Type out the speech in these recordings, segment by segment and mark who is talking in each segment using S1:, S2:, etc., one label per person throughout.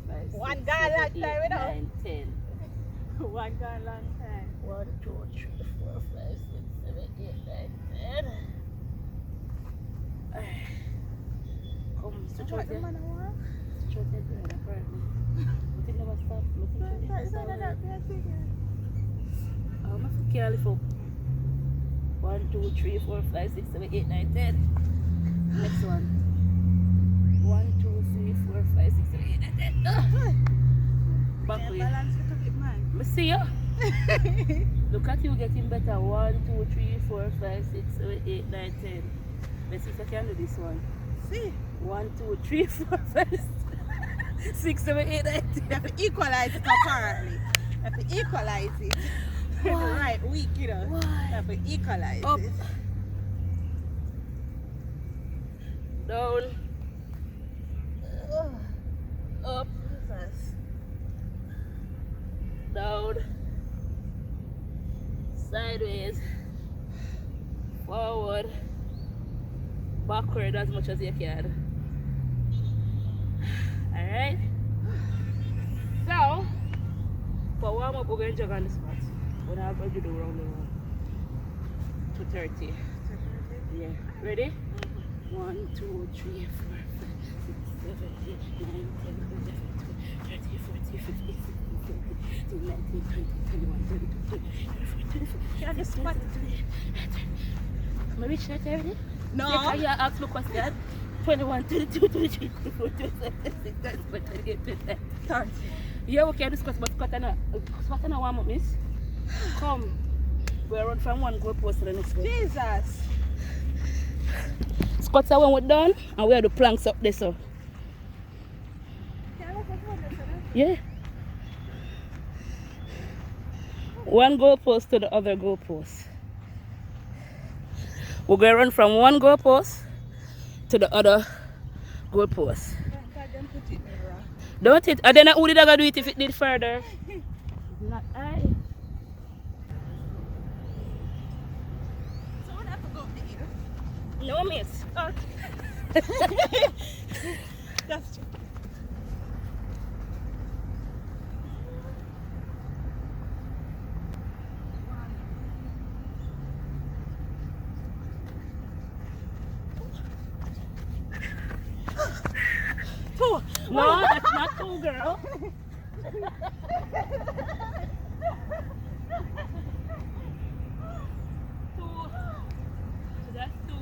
S1: 5, 6,
S2: One
S1: 7,
S2: guy long
S1: 8,
S2: time, you know.
S1: 9, 10.
S2: One gone long time.
S1: 1, 2, 3, 4, 5, 6, 7, 8, 9, 10. Come, stretch out there. Stretch out there, apparently. But it never stop. I'm not careful for 1, 2, 3, 4, 5, 6, 7, 8, 9, 10. Next one. 1, 2, 3, 4, 5, 6, 7, 8, 9, 10. Back way.
S2: Balance a little bit, man.
S1: I see you. Look at you getting better. 1, 2, 3, 4, 5, 6, 7, 8, 9, 10. Let's see if I can do this one.
S2: See?
S1: 1, 2, 3, 4, 5, 6, 7, 8, 9, 10.
S2: You have to equalize it apparently. You have to equalize it. Right, weak, you know.
S1: Why?
S2: You have to equalize
S1: Up.
S2: it.
S1: Down. Up. Down. Sideways. Forward. Backward as much as you can. Alright? So, for warm up, we're going to jog on the spot. We're not going to do round the room. 230. Yeah. Ready? 1, 2, 3, 4, 5, 6, 7, 8, 9, 10, 11, 12, 13, 14, 15, 16, 17, 19, 20, 21, 22, 23, 24, 25.
S2: Can I just spot?
S1: Am I reach that already?
S2: No.
S1: Yes, you ask me question. 21, 22, 23, 24, 27, 26, 27, 28, 29, 30. Yeah, we can discuss, but squat and a warm up, miss. Come. We run from one goal post to the next one.
S2: Jesus.
S1: Squats are when we're done, and we have the planks up there, so. Yeah. One goal post to the other goal post. We're going to run from one goal post to the other goal post. Don't it? And then who did I do it if it did further? Not I.
S2: So we have to go up the hill.
S1: No, miss.
S2: Oh. That's true. Two.
S1: No, that's not two, girl. Two. That's two.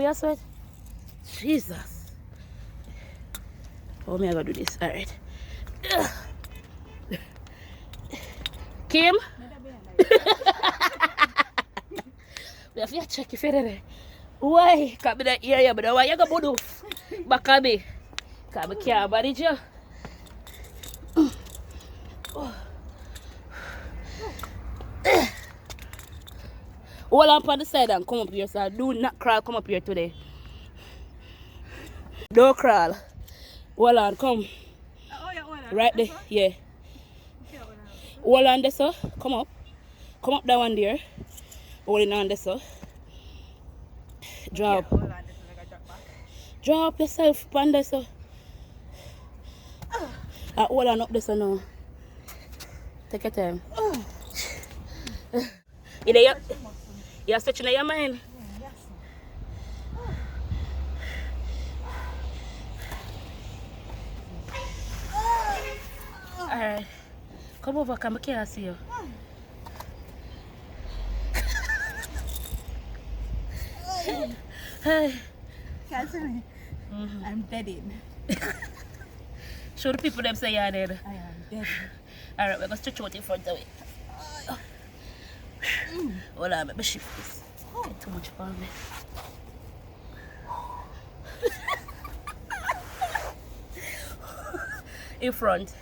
S1: you sweat? Jesus. Oh, me I gotta do this. Alright. Kim? We have to check if you're why? Can't be that area, but why you go bodo? Back at me. Can't be can't manage you. Hold on the side and come up here, sir. Do not crawl, come up here today. Don't crawl. Hold on, come. Right there, yeah. Hold on there, sir. Come up. Come up that one there. Holding on there, sir. Drop. Drop yourself upon there, sir. Hold on up there, sir, now. Take your time. You're stretching your mind. Alright. Come over, come back here, I see you. Hey.
S2: Can't see me. I'm dead in.
S1: Show the people them say you're dead.
S2: I am dead.
S1: Alright, we're going to stretch out in front of it. Hold on, let me shift this. Get too much for me. In front.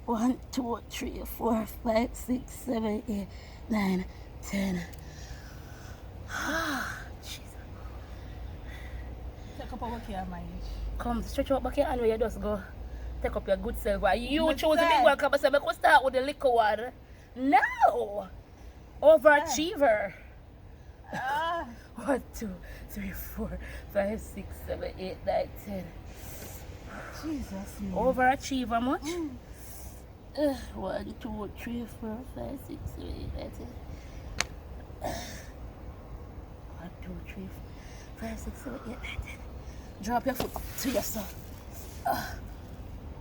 S1: 1, 2, 3, 4, 5, 6, 7, 8, 9, 10. Jesus.
S2: Take up our care, my age.
S1: Come, stretch out back your hand where you just go. Take up your good self. You chose the big one, come and say, I start with the little one. No! Overachiever. 1, 2, 3, 4, 5, 6, 7, 8, 9, 10.
S2: Jesus, man.
S1: Overachiever much? 1, 2, 3, 4, 5, 6, 7, 8, 9, 10. 1, 2, 3, 4, 5, 6, 7, 8, 9, 10. Drop your foot to yourself.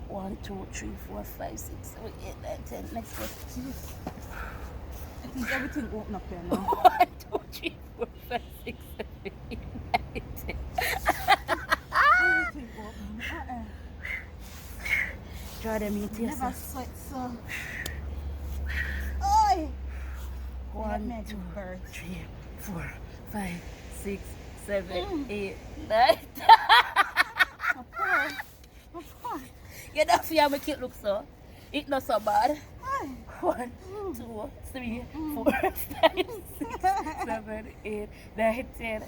S1: 1, 2, 3, 4, 5, 6, 7, 8, 9, 10. Next one.
S2: I think everything open up here now.
S1: 1, 2, 3, 4, 5, 6, 7, 8, 9, 10.
S2: Everything open.
S1: Draw them into
S2: Never
S1: yourself.
S2: sweat so. Oi!
S1: 1, 2, 3, 4, 5, 6, 7, 8, 9, 10. You don't feel make it look so. It's not so bad. 1, 2, 3, 4, 5, 6, 7, 8, 9, 10.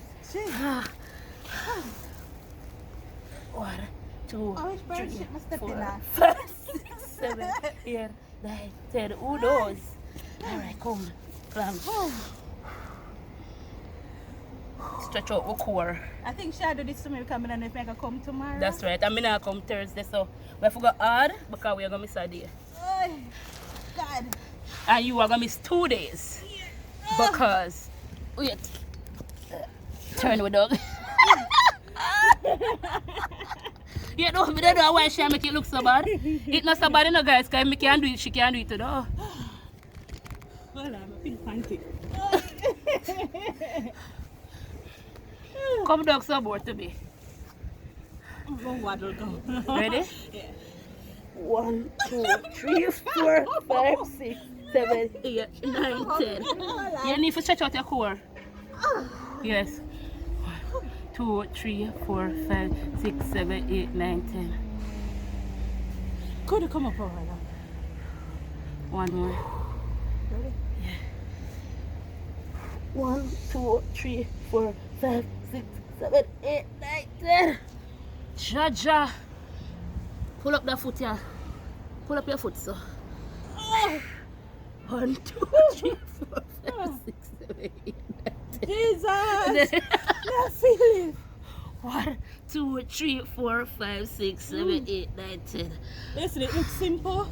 S1: 1, 2, 3, 4, 5, 6, 7, 8, 9, 10. Who knows? Alright, come. Climb. Stretch out the core.
S2: I think she'll do this to me because I don't know if I can come tomorrow.
S1: That's right. I'm going to come Thursday, so we forgot hard because we're going to miss a day.
S2: Oi! God.
S1: And you are going to miss 2 days. Because, wait. Turn the dog. You know, I don't know why she make it look so bad. It's not so bad, you know, guys, because if can do it, she can do it too.
S2: Hold on, I'm a pink pancake.
S1: Come dog so bored to me.
S2: I'm going to waddle go.
S1: Ready?
S2: Yeah.
S1: 1, 2, 3, 4, 5, 6, 7, 8, 9, 10. You need to stretch out your core. Yes. 1, 2, 3, 4, 5, 6, 7, 8, 9, 10.
S2: Could you come up over now?
S1: 1 more.
S2: Ready?
S1: 1, 2, 3, 4, 5, 6, 7, 8, 9, 10. Jaja. Pull up that foot, yeah. Pull up your foot, so. 1, 2, 3, 4, 5, 6, 7, 8, 9, 10.
S2: Jesus! I feel it.
S1: 1, 2, 3, 4, 5, 6, 7, 8, 9, 10.
S2: Listen, it looks simple.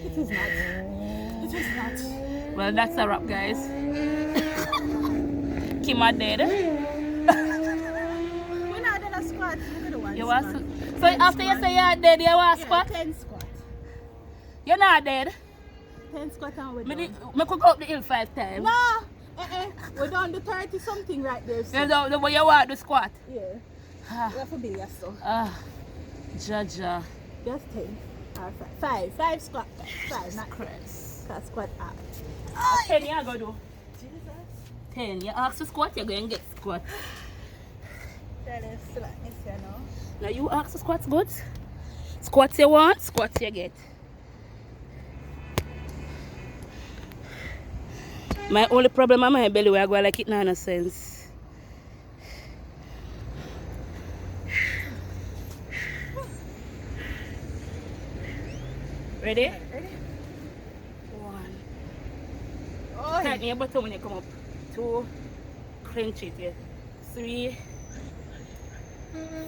S2: It is not. It is not.
S1: Well, that's a wrap, guys. Kim are dead.
S2: We're not doing a squat. We're going to one
S1: You
S2: squat.
S1: want so after you say you're dead, you want squat?
S2: 10 squat.
S1: You're not dead.
S2: 10 squat and we're
S1: Me
S2: done.
S1: could go up the hill 5 times.
S2: No! We're down to 30 something right there. So.
S1: Yeah, the way you want the squat.
S2: Yeah.
S1: Ah,
S2: We have to be yes, so.
S1: Jaja.
S2: Just 10. Or 5. 5 squat. 5, not 10.
S1: Christ.
S2: Cause squat up.
S1: 10 you go do.
S2: Jesus.
S1: 10. You ask for squat, you're going to get squat.
S2: That is slackness, you know.
S1: Now you ask for squats good. Squats you want, squats you get. My only problem is my belly where I go like it no sense. Ready?
S2: Ready?
S1: 1.
S2: Oh,
S1: Tighten your bottom when you come up. 2. Clench it, yeah. 3.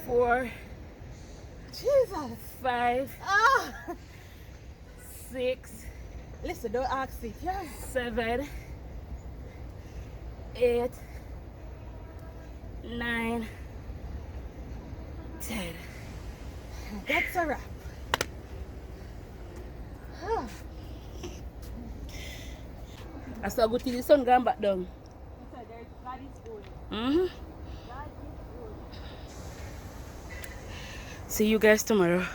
S1: 4.
S2: Jesus.
S1: 5.
S2: Ah.
S1: 6.
S2: Listen, don't ask it. Yeah.
S1: 7. 8. 9. 10.
S2: That's a wrap. Ah.
S1: I saw good till the sun gone back down.
S2: So there's God is good.
S1: Mm-hmm.
S2: God is good.
S1: See you guys tomorrow.